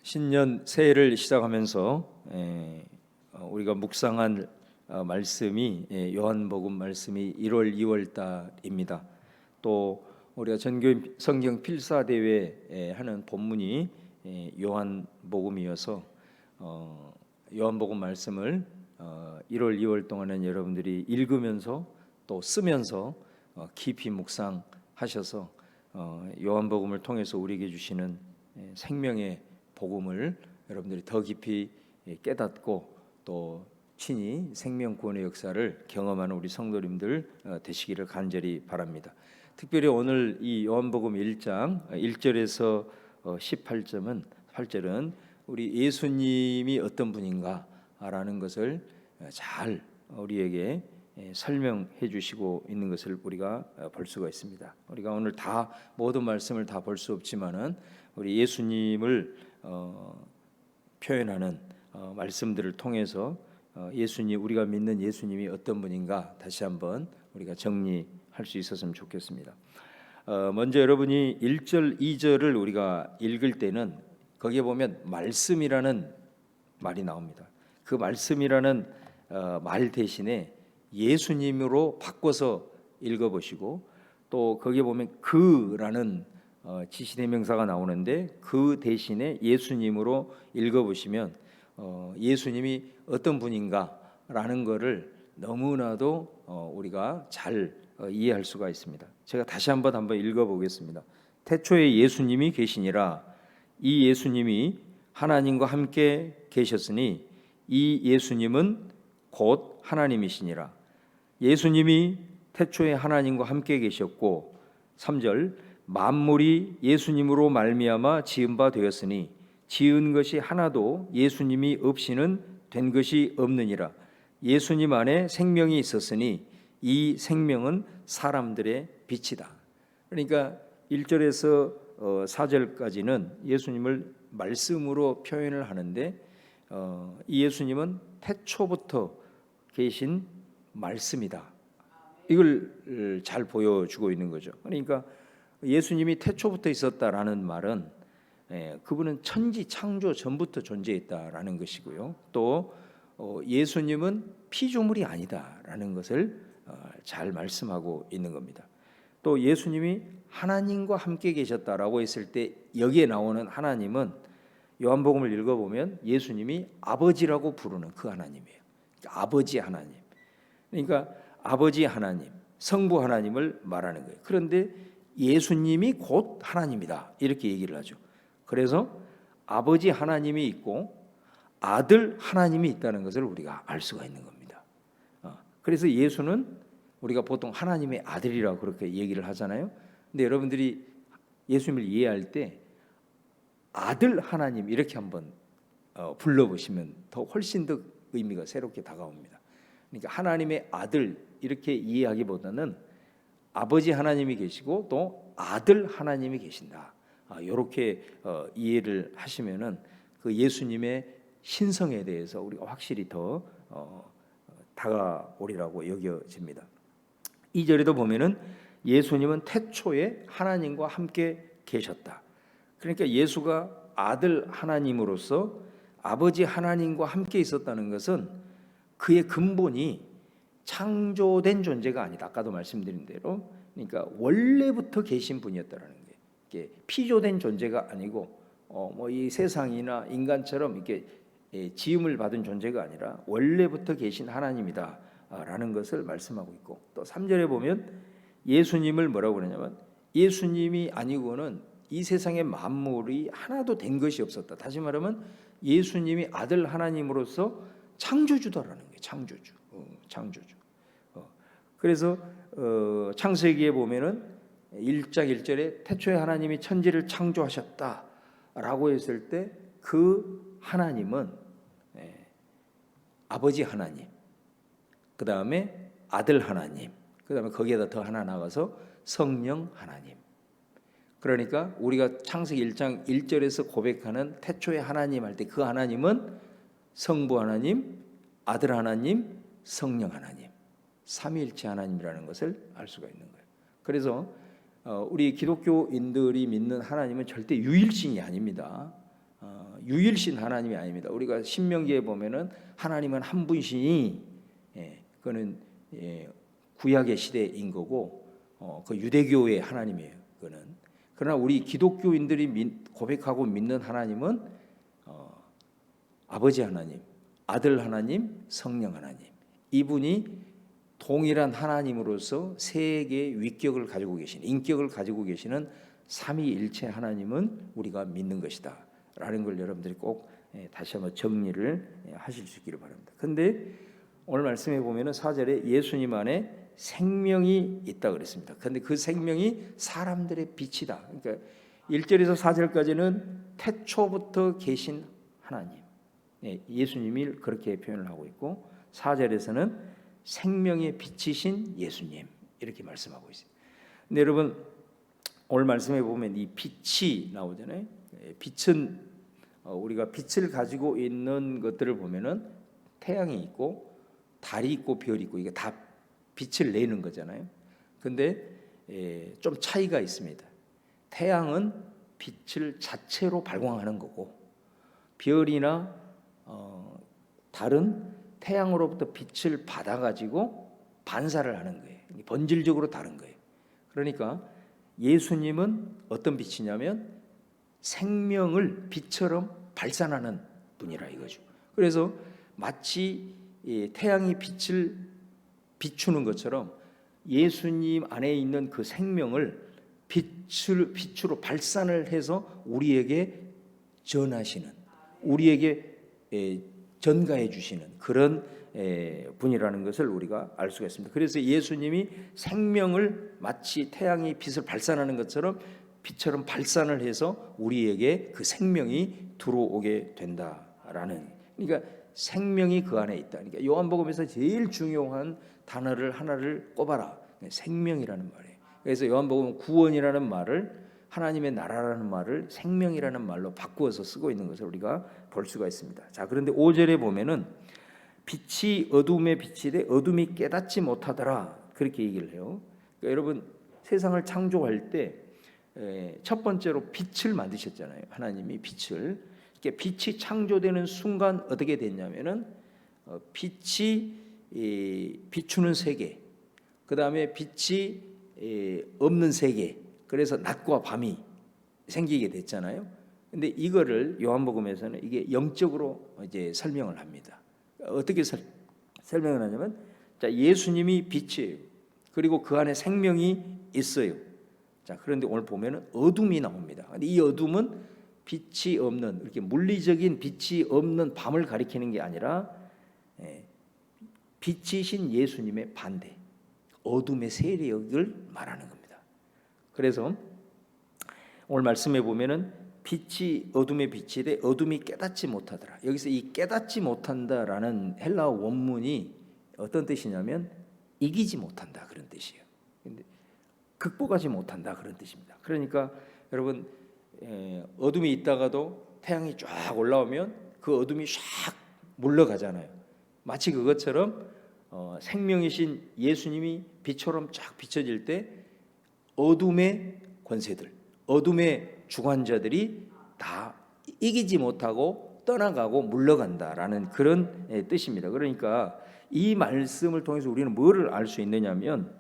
신년 새해를 시작하면서 우리가 묵상한 말씀이 요한복음 말씀이 1월 2월 달입니다. 또 우리가 전교 성경 필사대회 하는 본문이 요한복음이어서 요한복음 말씀을 1월 2월 동안은 여러분들이 읽으면서 또 쓰면서 깊이 묵상하셔서 요한복음을 통해서 우리에게 주시는 생명의 복음을 여러분들이 더 깊이 깨닫고 또 친히 생명 구원의 역사를 경험하는 우리 성도님들 되시기를 간절히 바랍니다. 특별히 오늘 이 요한복음 1장 1절에서 18절은 우리 예수님이 어떤 분인가라는 것을 잘 우리에게 설명해 주시고 있는 것을 우리가 볼 수가 있습니다. 우리가 오늘 다 모든 말씀을 다 볼 수 없지만은 우리 예수님을 표현하는 말씀들을 통해서 우리가 믿는 예수님이 어떤 분인가 다시 한번 우리가 정리할 수 있었으면 좋겠습니다. 먼저 여러분이 1절, 2절을 우리가 읽을 때는 거기에 보면 말씀이라는 말이 나옵니다. 그 말씀이라는 말 대신에 예수님으로 바꿔서 읽어보시고 또 거기에 보면 그라는 지시대명사가 나오는데 그 대신에 예수님으로 읽어보시면 예수님이 어떤 분인가라는 것을 너무나도 우리가 잘 이해할 수가 있습니다. 제가 다시 한번 읽어보겠습니다. 태초에 예수님이 계시니라. 이 예수님이 하나님과 함께 계셨으니 이 예수님은 곧 하나님이시니라. 예수님이 태초에 하나님과 함께 계셨고 3절 만물이 예수님으로 말미암아 지은 바 되었으니 지은 것이 하나도 예수님이 없이는 된 것이 없느니라. 예수님 안에 생명이 있었으니 이 생명은 사람들의 빛이다. 그러니까 1절에서 4절까지는 예수님을 말씀으로 표현을 하는데 이 예수님은 태초부터 계신 말씀이다. 이걸 잘 보여주고 있는 거죠. 그러니까 예수님이 태초부터 있었다라는 말은 그분은 천지 창조 전부터 존재했다라는 것이고요. 또 예수님은 피조물이 아니다라는 것을 잘 말씀하고 있는 겁니다. 또 예수님이 하나님과 함께 계셨다라고 했을 때 여기에 나오는 하나님은 요한복음을 읽어보면 예수님이 아버지라고 부르는 그 하나님이에요. 그러니까 아버지 하나님. 그러니까 아버지 하나님, 성부 하나님을 말하는 거예요. 그런데 예수님이 곧 하나님이다 이렇게 얘기를 하죠. 그래서 아버지 하나님이 있고 아들 하나님이 있다는 것을 우리가 알 수가 있는 겁니다. 그래서 예수는 우리가 보통 하나님의 아들이라고 그렇게 얘기를 하잖아요. 근데 여러분들이 예수님을 이해할 때 아들 하나님 이렇게 한번 불러보시면 더 훨씬 더 의미가 새롭게 다가옵니다. 그러니까 하나님의 아들 이렇게 이해하기보다는 아버지 하나님이 계시고 또 아들 하나님이 계신다. 이렇게 이해를 하시면은 그 예수님의 신성에 대해서 우리가 확실히 더 다가오리라고 여겨집니다. 2절에도 보면은 예수님은 태초에 하나님과 함께 계셨다. 그러니까 예수가 아들 하나님으로서 아버지 하나님과 함께 있었다는 것은 그의 근본이 창조된 존재가 아니다. 아까도 말씀드린 대로 그러니까 원래부터 계신 분이었다라는 게 피조된 존재가 아니고 이 세상이나 인간처럼 이렇게 지음을 받은 존재가 아니라 원래부터 계신 하나님이다라는 것을 말씀하고 있고 또 3절에 보면 예수님을 뭐라고 그러냐면 예수님이 아니고는 이 세상의 만물이 하나도 된 것이 없었다. 다시 말하면 예수님이 아들 하나님으로서 창조주다라는 거예요. 창조주. 그래서 창세기에 보면은 1장 1절에 태초에 하나님이 천지를 창조하셨다라고 했을 때 그 하나님은 아버지 하나님, 그 다음에 아들 하나님, 그 다음에 거기에다 더 하나 나가서 성령 하나님. 그러니까 우리가 창세기 1장 1절에서 고백하는 태초에 하나님 할 때 그 하나님은 성부 하나님, 아들 하나님, 성령 하나님, 삼위일체 하나님이라는 것을 알 수가 있는 거예요. 그래서 우리 기독교인들이 믿는 하나님은 절대 유일신이 아닙니다. 유일신 하나님이 아닙니다. 우리가 신명기에 보면은 하나님은 한 분이시니, 그거는 구약의 시대인 거고, 그 유대교의 하나님이에요. 그거는. 그러나 우리 기독교인들이 고백하고 믿는 하나님은 아버지 하나님, 아들 하나님, 성령 하나님, 이분이 동일한 하나님으로서 세 개의 위격을 가지고 계시는, 인격을 가지고 계시는 삼위일체 하나님은 우리가 믿는 것이다 라는 걸 여러분들이 꼭 다시 한번 정리를 하실 수 있기를 바랍니다. 근데 오늘 말씀해 보면은 4절에 예수님 안에 생명이 있다 그랬습니다. 그런데 그 생명이 사람들의 빛이다. 그러니까 1절에서 4절까지는 태초부터 계신 하나님, 예수님이 그렇게 표현을 하고 있고, 4절에서는 생명의 빛이신 예수님 이렇게 말씀하고 있어요. 근데 여러분 오늘 말씀해 보면 이 빛이 나오잖아요. 빛은 우리가 빛을 가지고 있는 것들을 보면은 태양이 있고 달이 있고 별이 있고 이게 다 빛을 내는 거잖아요. 근데 좀 차이가 있습니다. 태양은 빛을 자체로 발광하는 거고, 별이나 달은 태양으로부터 빛을 받아가지고 반사를 하는 거예요. 본질적으로 다른 거예요. 그러니까 예수님은 어떤 빛이냐면 생명을 빛처럼 발산하는 분이라 이거죠. 그래서 마치 태양이 빛을 비추는 것처럼 예수님 안에 있는 그 생명을 빛으로 발산을 해서 우리에게 전하시는, 우리에게 전가해 주시는 그런 분이라는 것을 우리가 알 수가 있습니다. 그래서 예수님이 생명을 마치 태양이 빛을 발산하는 것처럼 빛처럼 발산을 해서 우리에게 그 생명이 들어오게 된다라는, 그러니까 생명이 그 안에 있다. 그러니까 요한복음에서 제일 중요한 단어를 하나를 꼽아라. 생명이라는 말이에요. 그래서 요한복음 구원이라는 말을, 하나님의 나라라는 말을 생명이라는 말로 바꾸어서 쓰고 있는 것을 우리가 볼 수가 있습니다. 자, 그런데 5절에 보면은 빛이 어둠에 비치되 어둠이 깨닫지 못하더라 그렇게 얘기를 해요. 그러니까 여러분 세상을 창조할 때 첫 번째로 빛을 만드셨잖아요. 하나님이 빛을. 이렇게 빛이 창조되는 순간 어떻게 됐냐면은 빛이 비추는 세계, 그 다음에 빛이 없는 세계, 그래서 낮과 밤이 생기게 됐잖아요. 근데 이거를 요한복음에서는 이게 영적으로 이제 설명을 합니다. 어떻게 설명을 하냐면, 자, 예수님이 빛이에요. 그리고 그 안에 생명이 있어요. 자, 그런데 오늘 보면은 어둠이 나옵니다. 근데 이 어둠은 빛이 없는, 이렇게 물리적인 빛이 없는 밤을 가리키는 게 아니라 빛이신 예수님의 반대, 어둠의 세력을 말하는 겁니다. 그래서 오늘 말씀해 보면은 빛이 어둠에 비치되 어둠이 깨닫지 못하더라. 여기서 이 깨닫지 못한다라는 헬라어 원문이 어떤 뜻이냐면 이기지 못한다 그런 뜻이에요. 근데 극복하지 못한다 그런 뜻입니다. 그러니까 여러분 어둠이 있다가도 태양이 쫙 올라오면 그 어둠이 샥 물러가잖아요. 마치 그것처럼 생명이신 예수님이 빛처럼 쫙 비춰질 때 어둠의 권세들, 어둠의 주관자들이 다 이기지 못하고 떠나가고 물러간다라는 그런 뜻입니다. 그러니까 이 말씀을 통해서 우리는 뭐를 알 수 있느냐면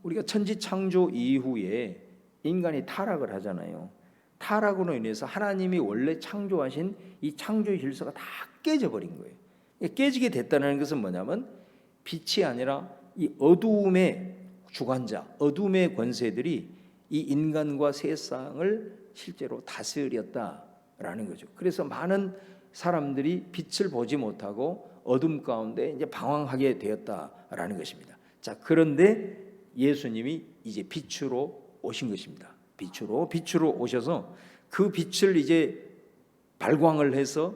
우리가 천지 창조 이후에 인간이 타락을 하잖아요. 타락으로 인해서 하나님이 원래 창조하신 이 창조의 질서가 다 깨져버린 거예요. 깨지게 됐다는 것은 뭐냐면 빛이 아니라 이 어두움의 주관자, 어둠의 권세들이 이 인간과 세상을 실제로 다스렸다라는 거죠. 그래서 많은 사람들이 빛을 보지 못하고 어둠 가운데 이제 방황하게 되었다라는 것입니다. 자, 그런데 예수님이 이제 빛으로 오신 것입니다. 빛으로 오셔서 그 빛을 이제 발광을 해서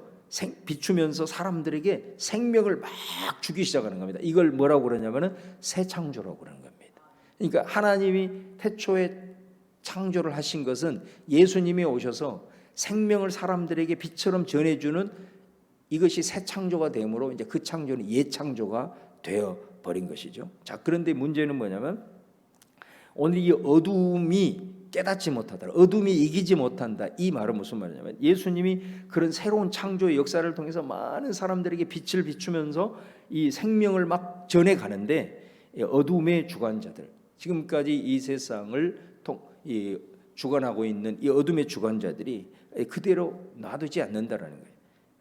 비추면서 사람들에게 생명을 막 주기 시작하는 겁니다. 이걸 뭐라고 그러냐면은 새 창조라고 그러는 겁니다. 그러니까 하나님이 태초에 창조를 하신 것은 예수님이 오셔서 생명을 사람들에게 빛처럼 전해주는 이것이 새 창조가 되므로 이제 그 창조는 옛 창조가 되어 버린 것이죠. 자, 그런데 문제는 뭐냐면 오늘 이 어둠이 깨닫지 못하다, 어둠이 이기지 못한다. 이 말은 무슨 말이냐면 예수님이 그런 새로운 창조의 역사를 통해서 많은 사람들에게 빛을 비추면서 이 생명을 막 전해 가는데, 어둠의 주관자들, 지금까지 이 세상을 주관하고 있는 이 어둠의 주관자들이 그대로 놔두지 않는다라는 거예요.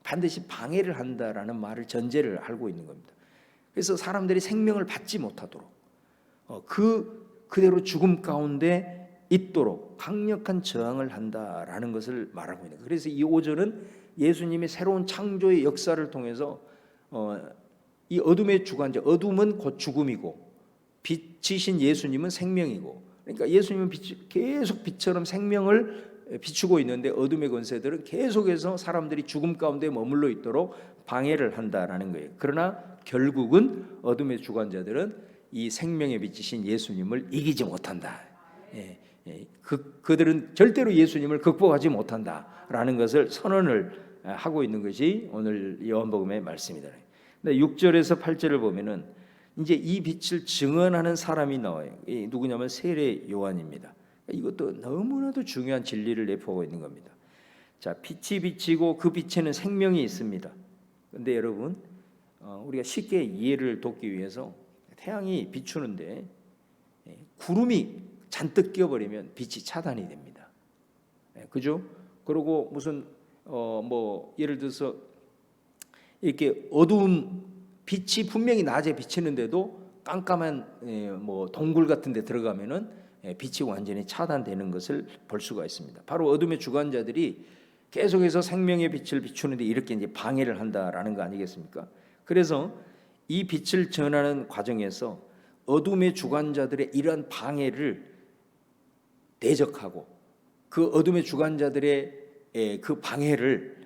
반드시 방해를 한다라는 말을 전제를 알고 있는 겁니다. 그래서 사람들이 생명을 받지 못하도록 그대로 죽음 가운데 있도록 강력한 저항을 한다라는 것을 말하고 있는 거예요. 그래서 이 5절은 예수님의 새로운 창조의 역사를 통해서 이 어둠의 주관자, 어둠은 곧 죽음이고 빛이신 예수님은 생명이고, 그러니까 예수님은 계속 빛처럼 생명을 비추고 있는데 어둠의 권세들은 계속해서 사람들이 죽음 가운데 머물러 있도록 방해를 한다라는 거예요. 그러나 결국은 어둠의 주관자들은 이 생명의 빛이신 예수님을 이기지 못한다. 그들은 절대로 예수님을 극복하지 못한다라는 것을 선언을 하고 있는 것이 오늘 요한복음의 말씀이다. 6절에서 8절을 보면은 이제 이 빛을 증언하는 사람이 나와요. 누구냐면 세례 요한입니다. 이것도 너무나도 중요한 진리를 내포하고 있는 겁니다. 자, 빛이 비치고 그 빛에는 생명이 있습니다. 그런데 여러분, 우리가 쉽게 이해를 돕기 위해서 태양이 비추는데 구름이 잔뜩 끼어버리면 빛이 차단이 됩니다. 그죠? 그리고 무슨 예를 들어서 이렇게 어두운 빛이 분명히 낮에 비치는데도 깜깜한 동굴 같은 데 들어가면은 빛이 완전히 차단되는 것을 볼 수가 있습니다. 바로 어둠의 주관자들이 계속해서 생명의 빛을 비추는데 이렇게 이제 방해를 한다라는 거 아니겠습니까? 그래서 이 빛을 전하는 과정에서 어둠의 주관자들의 이러한 방해를 대적하고 그 어둠의 주관자들의 그 방해를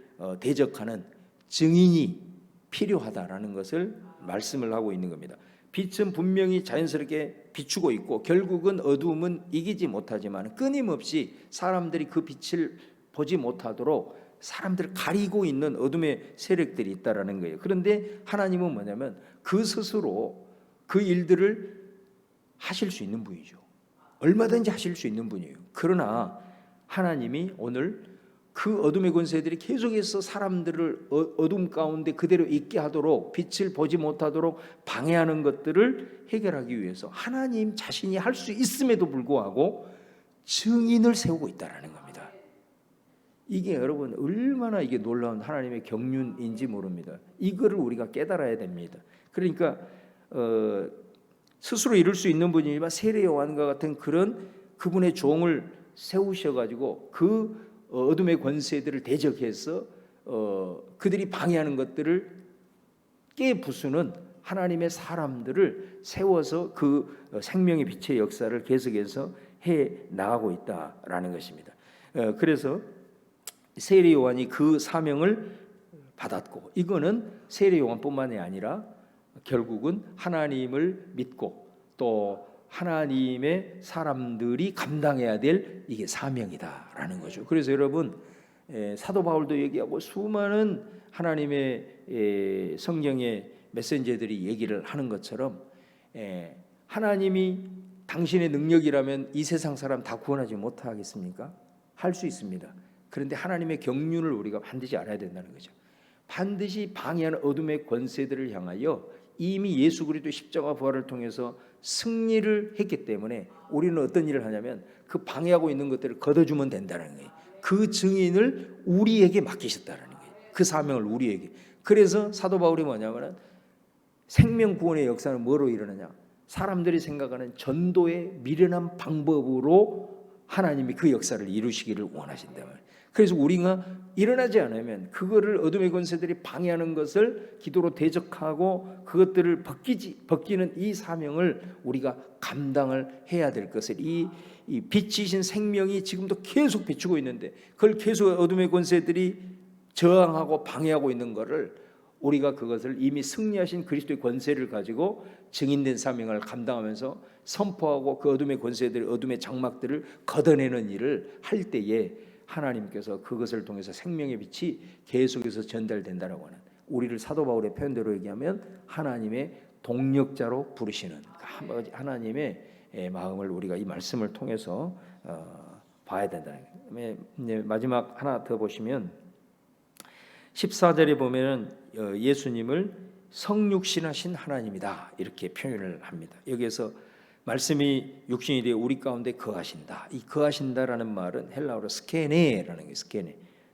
대적하는 증인이 필요하다라는 것을 말씀을 하고 있는 겁니다. 빛은 분명히 자연스럽게 비추고 있고 결국은 어둠은 이기지 못하지만 끊임없이 사람들이 그 빛을 보지 못하도록 사람들을 가리고 있는 어둠의 세력들이 있다라는 거예요. 그런데 하나님은 뭐냐면 그 스스로 그 일들을 하실 수 있는 분이죠. 얼마든지 하실 수 있는 분이에요. 그러나 하나님이 오늘 그 어둠의 권세들이 계속해서 사람들을 어둠 가운데 그대로 있게 하도록 빛을 보지 못하도록 방해하는 것들을 해결하기 위해서 하나님 자신이 할 수 있음에도 불구하고 증인을 세우고 있다라는 겁니다. 이게 여러분 얼마나 이게 놀라운 하나님의 경륜인지 모릅니다. 이거를 우리가 깨달아야 됩니다. 그러니까 스스로 이룰 수 있는 분이지만 세례 요한과 같은 그런 그분의 종을 세우셔가지고 그 어둠의 권세들을 대적해서 그들이 방해하는 것들을 깨부수는 하나님의 사람들을 세워서 그 생명의 빛의 역사를 계속해서 해 나가고 있다라는 것입니다. 그래서 세례 요한이 그 사명을 받았고, 이거는 세례 요한뿐만이 아니라 결국은 하나님을 믿고 또 하나님의 사람들이 감당해야 될 이게 사명이다라는 거죠. 그래서 여러분, 사도 바울도 얘기하고 수많은 하나님의 성경의 메신저들이 얘기를 하는 것처럼 하나님이 당신의 능력이라면 이 세상 사람 다 구원하지 못하겠습니까? 할 수 있습니다. 그런데 하나님의 경륜을 우리가 반드시 알아야 된다는 거죠. 반드시 방해하는 어둠의 권세들을 향하여 이미 예수 그리스도의 십자가 부활을 통해서 승리를 했기 때문에 우리는 어떤 일을 하냐면 그 방해하고 있는 것들을 걷어주면 된다는 거예요. 그 증인을 우리에게 맡기셨다는 거예요. 그 사명을 우리에게. 그래서 사도 바울이 뭐냐면 생명 구원의 역사는 뭐로 일어나냐? 사람들이 생각하는 전도의 미련한 방법으로 하나님이 그 역사를 이루시기를 원하신다 말이에요. 그래서 우리가 일어나지 않으면 그거를 어둠의 권세들이 방해하는 것을 기도로 대적하고 그것들을 벗기는 이 사명을 우리가 감당을 해야 될 것을 이 빛이신 생명이 지금도 계속 비추고 있는데 그걸 계속 어둠의 권세들이 저항하고 방해하고 있는 것을 우리가 그것을 이미 승리하신 그리스도의 권세를 가지고 증인된 사명을 감당하면서 선포하고 그 어둠의 권세들, 어둠의 장막들을 걷어내는 일을 할 때에 하나님께서 그것을 통해서 생명의 빛이 계속해서 전달된다라고 하는, 우리를 사도 바울의 표현대로 얘기하면 하나님의 동력자로 부르시는 하나님의 마음을 우리가 이 말씀을 통해서 봐야 된다는 거예요. 이제 마지막 하나 더 보시면 14절에 보면은 예수님을 성육신하신 하나님이다 이렇게 표현을 합니다. 여기에서 말씀이 육신이 되어 우리 가운데 거하신다. 이 거하신다라는 말은 헬라어로 스케네라는 게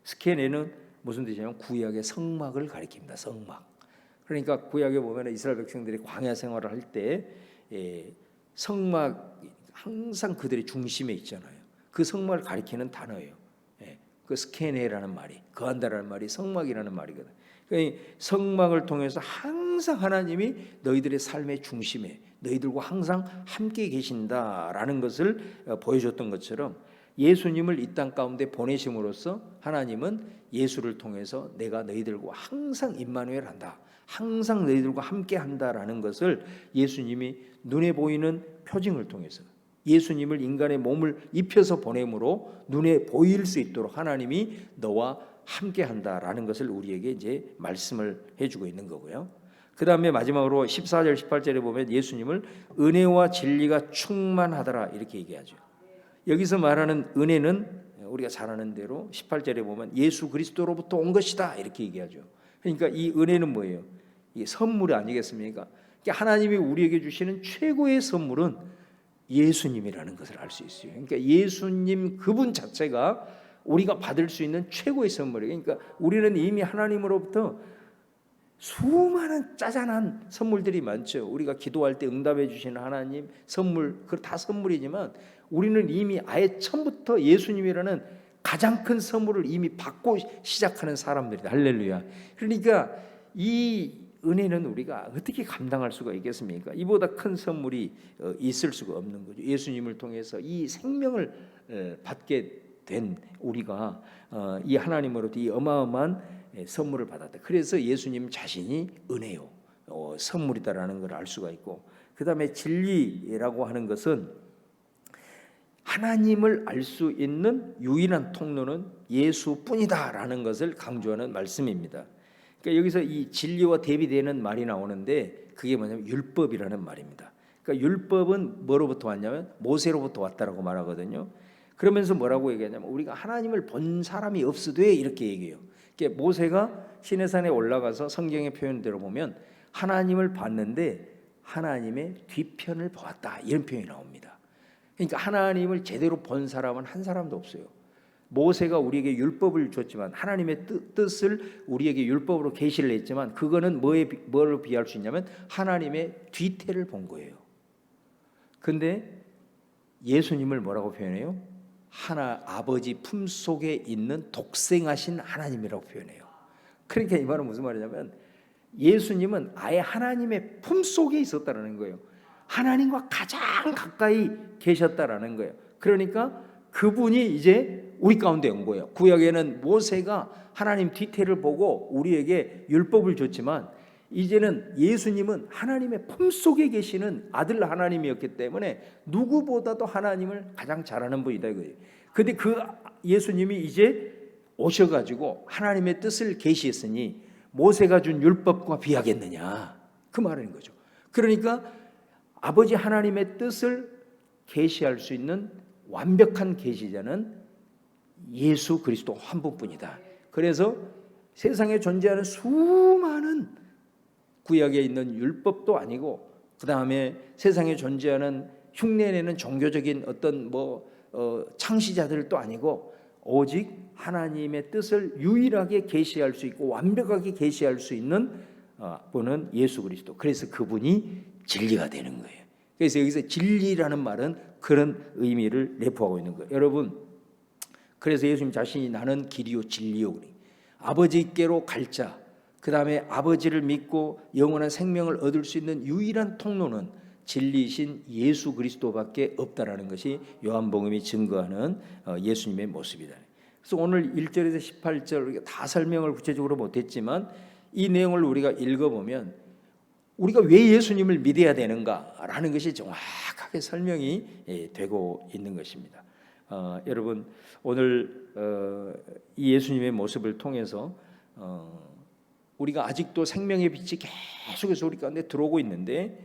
스케네는 무슨 뜻이냐면 구약의 성막을 가리킵니다. 성막. 그러니까 구약에 보면 이스라엘 백성들이 광야 생활을 할 때 성막 항상 그들의 중심에 있잖아요. 그 성막을 가리키는 단어예요. 그 스케네라는 말이 거한다라는 말이 성막이라는 말이거든. 그러니까 성막을 통해서 항상 하나님이 너희들의 삶의 중심에 너희들과 항상 함께 계신다라는 것을 보여줬던 것처럼 예수님을 이 땅 가운데 보내심으로써 하나님은 예수를 통해서 내가 너희들과 항상 임마누엘 한다. 항상 너희들과 함께 한다라는 것을 예수님이 눈에 보이는 표징을 통해서 예수님을 인간의 몸을 입혀서 보냄으로 눈에 보일 수 있도록 하나님이 너와 함께 한다라는 것을 우리에게 이제 말씀을 해주고 있는 거고요. 그 다음에 마지막으로 14절 18절에 보면 예수님을 은혜와 진리가 충만하더라 이렇게 얘기하죠. 여기서 말하는 은혜는 우리가 잘 아는 대로 18절에 보면 예수 그리스도로부터 온 것이다 이렇게 얘기하죠. 그러니까 이 은혜는 뭐예요? 이게 선물 아니겠습니까? 그러니까 하나님이 우리에게 주시는 최고의 선물은 예수님이라는 것을 알 수 있어요. 그러니까 예수님 그분 자체가 우리가 받을 수 있는 최고의 선물이에요. 그러니까 우리는 이미 하나님으로부터 수많은 짜잔한 선물들이 많죠. 우리가 기도할 때 응답해 주시는 하나님 선물, 그 다 선물이지만 우리는 이미 아예 처음부터 예수님이라는 가장 큰 선물을 이미 받고 시작하는 사람들이다. 할렐루야. 그러니까 이 은혜는 우리가 어떻게 감당할 수가 있겠습니까? 이보다 큰 선물이 있을 수가 없는 거죠. 예수님을 통해서 이 생명을 받게 된 우리가 이 하나님으로부터 이 어마어마한 선물을 받았다. 그래서 예수님 자신이 은혜요, 선물이다라는 걸 알 수가 있고, 그 다음에 진리라고 하는 것은 하나님을 알 수 있는 유일한 통로는 예수뿐이다라는 것을 강조하는 말씀입니다. 그러니까 여기서 이 진리와 대비되는 말이 나오는데 그게 뭐냐면 율법이라는 말입니다. 그러니까 율법은 뭐로부터 왔냐면 모세로부터 왔다라고 말하거든요. 그러면서 뭐라고 얘기하냐면 우리가 하나님을 본 사람이 없으되 이렇게 얘기해요. 그러니까 모세가 시내산에 올라가서 성경의 표현대로 보면 하나님을 봤는데 하나님의 뒤편을 보았다 이런 표현이 나옵니다. 그러니까 하나님을 제대로 본 사람은 한 사람도 없어요. 모세가 우리에게 율법을 줬지만 하나님의 뜻을 우리에게 율법으로 계시를 했지만 그거는 뭐를 비할 수 있냐면 하나님의 뒤태를 본 거예요. 근데 예수님을 뭐라고 표현해요? 아버지 품속에 있는 독생하신 하나님이라고 표현해요. 그러니까 이 말은 무슨 말이냐면 예수님은 아예 하나님의 품속에 있었다라는 거예요. 하나님과 가장 가까이 계셨다라는 거예요. 그러니까 그분이 이제 우리 가운데 온 거예요. 구약에는 모세가 하나님 뒤태를 보고 우리에게 율법을 줬지만 이제는 예수님은 하나님의 품속에 계시는 아들 하나님이었기 때문에 누구보다도 하나님을 가장 잘 아는 분이다 이거예요. 근데 그 예수님이 이제 오셔가지고 하나님의 뜻을 계시했으니 모세가 준 율법과 비하겠느냐 그 말인 거죠. 그러니까 아버지 하나님의 뜻을 계시할 수 있는 완벽한 계시자는 예수 그리스도 한 분뿐이다. 그래서 세상에 존재하는 수많은 구약에 있는 율법도 아니고 그 다음에 세상에 존재하는 흉내내는 종교적인 어떤 창시자들도 아니고 오직 하나님의 뜻을 유일하게 계시할 수 있고 완벽하게 계시할 수 있는 분은 예수 그리스도. 그래서 그분이 진리가 되는 거예요. 그래서 여기서 진리라는 말은 그런 의미를 내포하고 있는 거예요. 여러분, 그래서 예수님 자신이 나는 길이요 진리요 아버지께로 갈 자, 그 다음에 아버지를 믿고 영원한 생명을 얻을 수 있는 유일한 통로는 진리이신 예수 그리스도밖에 없다라는 것이 요한복음이 증거하는 예수님의 모습이다. 그래서 오늘 1절에서 18절 우리가 다 설명을 구체적으로 못했지만 이 내용을 우리가 읽어보면 우리가 왜 예수님을 믿어야 되는가라는 것이 정확하게 설명이 되고 있는 것입니다. 여러분 오늘 이 예수님의 모습을 통해서 우리가 아직도 생명의 빛이 계속해서 우리 가운데 들어오고 있는데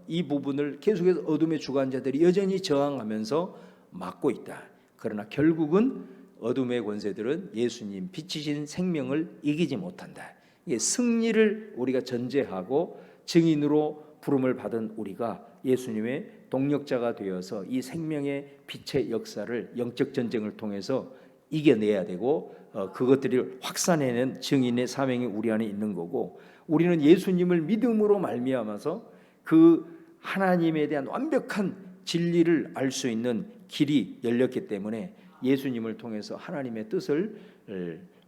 이 부분을 계속해서 어둠의 주관자들이 여전히 저항하면서 막고 있다. 그러나 결국은 어둠의 권세들은 예수님 빛이신 생명을 이기지 못한다. 이게 승리를 우리가 전제하고 증인으로 부름을 받은 우리가 예수님의 동력자가 되어서 이 생명의 빛의 역사를 영적 전쟁을 통해서 이겨내야 되고 그것들을 확산해낸 증인의 사명이 우리 안에 있는 거고, 우리는 예수님을 믿음으로 말미암아서 그 하나님에 대한 완벽한 진리를 알 수 있는 길이 열렸기 때문에 예수님을 통해서 하나님의 뜻을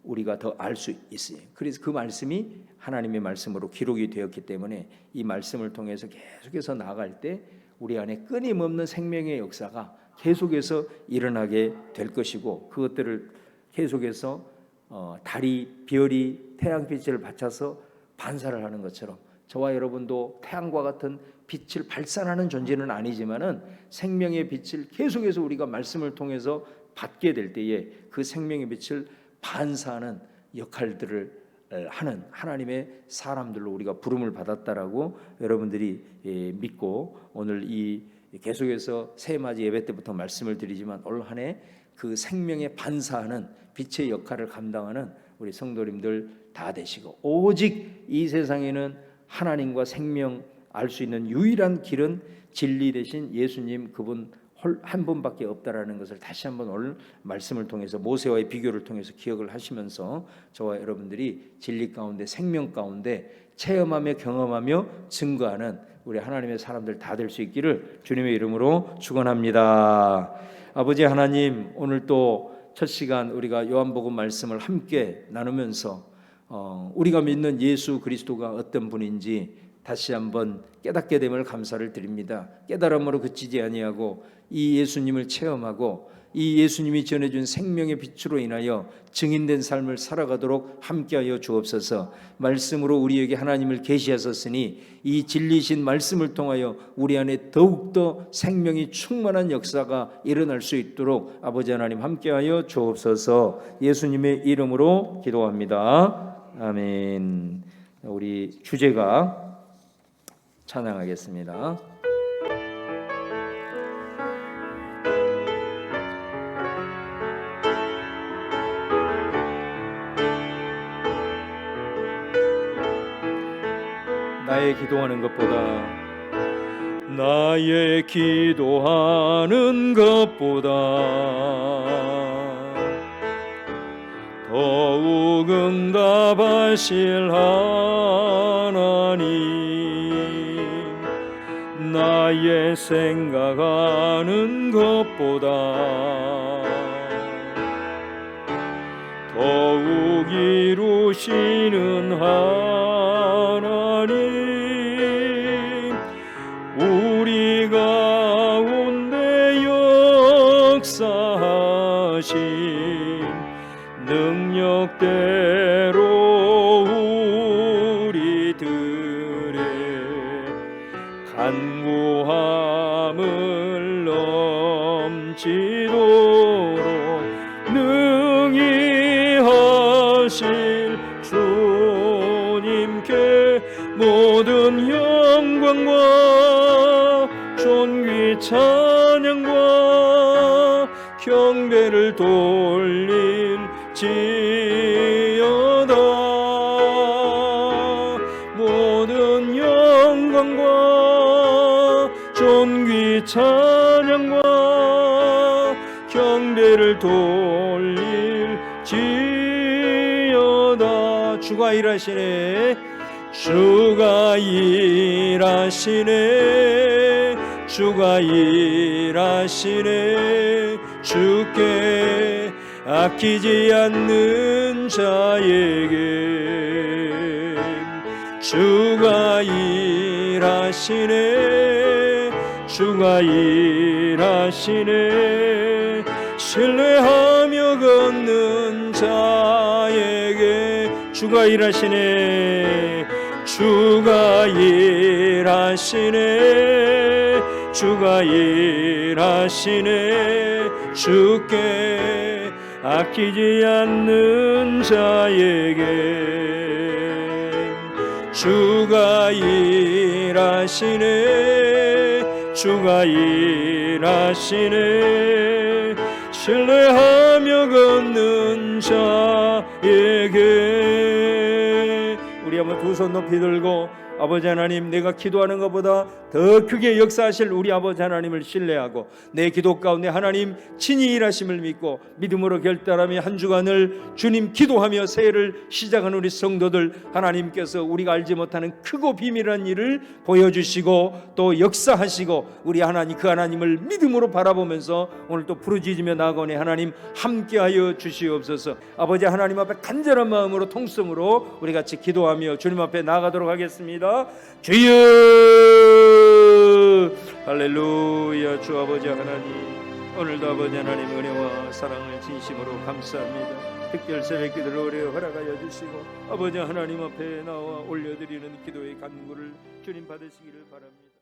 우리가 더 알 수 있어요. 그래서 그 말씀이 하나님의 말씀으로 기록이 되었기 때문에 이 말씀을 통해서 계속해서 나아갈 때 우리 안에 끊임없는 생명의 역사가 계속해서 일어나게 될 것이고, 그것들을 계속해서 달이, 별이 태양빛을 받쳐서 반사를 하는 것처럼 저와 여러분도 태양과 같은 빛을 발산하는 존재는 아니지만은 생명의 빛을 계속해서 우리가 말씀을 통해서 받게 될 때에 그 생명의 빛을 반사하는 역할들을 하는 하나님의 사람들로 우리가 부름을 받았다라고 여러분들이 믿고, 오늘 이 계속해서 새해맞이 예배 때부터 말씀을 드리지만 올 한 해 그 생명에 반사하는 빛의 역할을 감당하는 우리 성도님들 다 되시고, 오직 이 세상에는 하나님과 생명 알 수 있는 유일한 길은 진리 되신 예수님 그분 한 분밖에 없다라는 것을 다시 한번 오늘 말씀을 통해서 모세와의 비교를 통해서 기억을 하시면서 저와 여러분들이 진리 가운데 생명 가운데 체험하며 경험하며 증거하는 우리 하나님의 사람들 다 될 수 있기를 주님의 이름으로 축원합니다. 아버지 하나님, 오늘 또 첫 시간 우리가 요한복음 말씀을 함께 나누면서 우리가 믿는 예수 그리스도가 어떤 분인지 다시 한번 깨닫게 됨을 감사를 드립니다. 깨달음으로 그치지 아니하고 이 예수님을 체험하고 이 예수님이 전해준 생명의 빛으로 인하여 증인된 삶을 살아가도록 함께하여 주옵소서. 말씀으로 우리에게 하나님을 계시하셨으니 이 진리신 말씀을 통하여 우리 안에 더욱더 생명이 충만한 역사가 일어날 수 있도록 아버지 하나님 함께하여 주옵소서. 예수님의 이름으로 기도합니다. 아멘. 우리 주제가 찬양하겠습니다. 나의 기도하는 것보다, 나의 기도하는 것보다 더욱 응답하실 하나님, 나의 생각하는 것보다 더욱 이루시는 하나님, 우리 가운데 역사하신 능력대로 우리들의 간구함을 넘치도록 능히 하실 주님께 모든 영광과 존귀 찬양과 경배를 돌릴지어다. 모든 영광과 존귀 찬양과 경배를 돌릴지어다. 주가 일하시네, 주가 일하시네, 주가 일하시네. 주께 아끼지 않는 자에게 주가 일하시네, 주가 일하시네. 신뢰하며 걷는 자에게 주가 일하시네, 주가 일하시네, 주가 일하시네. 주께 아끼지 않는 자에게 주가 일하시네, 주가 일하시네. 신뢰하며 걷는 자에게. 우리 한번 두 손 높이 들고 아버지 하나님, 내가 기도하는 것보다 더 크게 역사하실 우리 아버지 하나님을 신뢰하고 내 기도 가운데 하나님 친히 일하심을 믿고 믿음으로 결단하며 한 주간을 주님 기도하며 새해를 시작한 우리 성도들, 하나님께서 우리가 알지 못하는 크고 비밀한 일을 보여주시고 또 역사하시고 우리 하나님, 그 하나님을 믿음으로 바라보면서 오늘 또 부르짖으며 나아가니 하나님 함께하여 주시옵소서. 아버지 하나님 앞에 간절한 마음으로 통성으로 우리 같이 기도하며 주님 앞에 나아가도록 하겠습니다. 주여, 할렐루야. 주 아버지 하나님, 오늘도 아버지 하나님 은혜와 사랑을 진심으로 감사합니다. 특별 새벽 기도를 오래 허락하여 주시고 아버지 하나님 앞에 나와 올려드리는 기도의 간구를 주님 받으시기를 바랍니다.